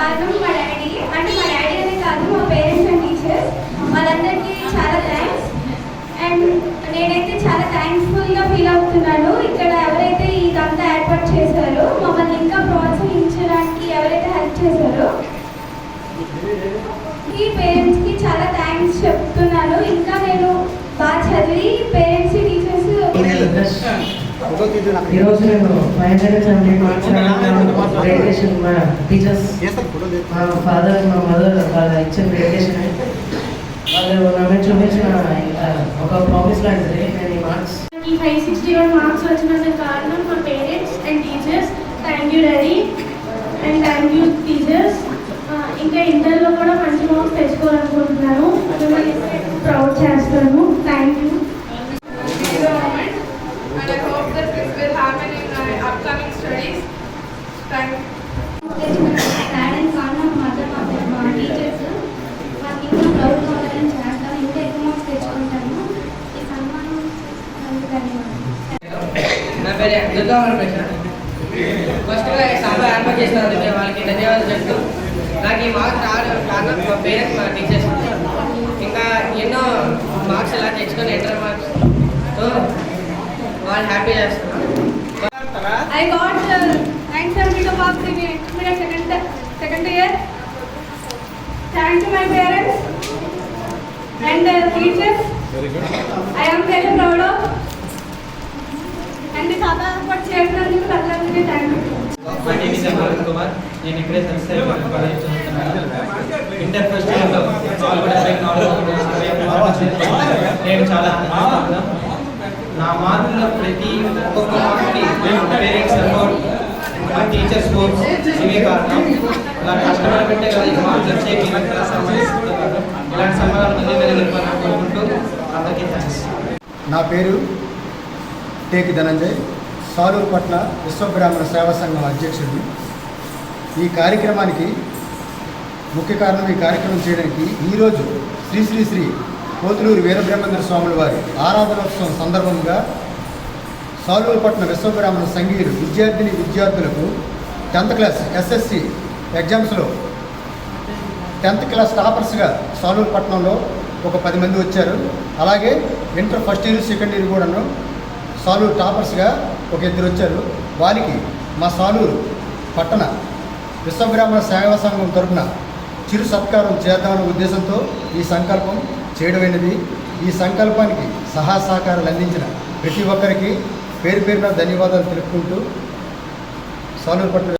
కారణం మా డాడీ. అంటే మా డాడీ అనే కాదు, మా పేరెంట్స్ అండ్ టీచర్స్ వాళ్ళందరికీ చాలా థ్యాంక్స్. అండ్ నేనైతే చాలా థ్యాంక్ఫుల్గా ఫీల్ అవుతున్నాను. ఇక్కడ ఎవరైతే ఇదంతా ఏర్పాటు చేశారో, మమ్మల్ని ఇంకా ప్రోత్సహించడానికి ఎవరైతే హెల్ప్ చేశారో ఈ పేరెంట్స్కి చాలా థ్యాంక్స్ చెప్తున్నాను. ఇంకా నేను బాగా చదివి పేరెంట్స్ టీచర్స్ ఈరోజు నేను 570 మార్క్స్ గ్రాడ్యుయేషన్ మా టీచర్స్, మా ఫాదర్, మా మదర్ వాళ్ళ ఇచ్చిన గ్రాడ్యుయేషన్ వాళ్ళు నన్ను చూపించిన ఒక ప్రామిస్ లాంటిది. నేను ఈ మార్క్స్ 561 మార్క్స్ వచ్చినందుకు కారణం మా parents and teachers. Thank you daddy and thank you teachers. ఇంకా ఇంటర్లో కూడా మంచి మార్క్స్ తెచ్చుకోవాలనుకుంటున్నాను. మిమ్మల్ని ప్రౌడ్ చేస్తాను. Thank you. And I hope that this will happen in my upcoming studies. Thank you. Dad and కారణం మా టీచర్స్. మాకు ఇంకా ప్రౌడ్ కావాలని చేస్తాను. ఇంకా ఎక్కువ మార్క్స్ తెచ్చుకుంటాను. ఈ సన్మానం ధన్యవాదాలు. నా పేరు దుర్గా ప్రసాద్. ఫస్ట్గా సభ ఏర్పాటు చేసినందుకు వాళ్ళకి ధన్యవాదాలు చెప్తూ, నాకు ఈ మార్క్స్ రావడం కారణం మా పేరెంట్స్, మా టీచర్స్. ఇంకా ఎన్నో మార్క్స్ ఇలా తెచ్చుకొని ఇంటర్ మార్క్స్తో వాళ్ళు హ్యాపీ చేస్తున్నారు. I got 972 marks in intermediate second year. Thank you my parents and teachers. Very good. I am very proud of. And the Saba for chairman అందరికీ thank you. My name is Arvind Kumar. నేను ఇక్కడే service college చదువుతున్నాను. Inter first ఇయర్లో నేను చాలా ఆనందంగా నా మార్కుల్లో ప్రతి ఒక్కొక్క మార్క్ని పేరెంట్స్ సపోర్ట్, మా టీచర్స్ సపోర్ట్ ఇవే కారణం. ఇలా కష్టపడి పెట్టే కదా ఈ మార్క్స్ వచ్చే ఇలాంటి సమాధానం ముందే వెళ్ళిపోయి అనుకుంటూ అందరికీ థ్యాంక్స్. నా పేరు టేకి ధనంజయ్, సాలూరుపట్ల విశ్వబ్రాహ్మణ సేవా సంఘం అధ్యక్షుడిని. ఈ కార్యక్రమానికి ముఖ్య కారణం, ఈ కార్యక్రమం చేయడానికి ఈరోజు శ్రీ శ్రీ శ్రీ పోతులూరు వీరబ్రహ్మేంద్ర స్వాముల వారి ఆరాధనోత్సవం సందర్భంగా సాలూరుపట్న విశ్వబ్రాహ్మణ సంఘీయులు విద్యార్థులకు 10th క్లాస్ SSC ఎగ్జామ్స్లో 10th క్లాస్ టాపర్స్గా సాలూరుపట్నంలో ఒక 10 మంది వచ్చారు. అలాగే inter first year second year కూడాను సాలూరు టాపర్స్గా ఒక 2 వచ్చారు. వారికి మా సాలూరు పట్టణ విశ్వబ్రాహ్మణ సేవా సంఘం తరఫున చిరు సత్కారం చేద్దామనే ఉద్దేశంతో ఈ సంకల్పం చేయడమైనది. ఈ సంకల్పానికి సహకారాలు అందించిన ప్రతి ఒక్కరికి పేరు పేరున ధన్యవాదాలు తెలుపుకుంటూ సాలూరుపట్న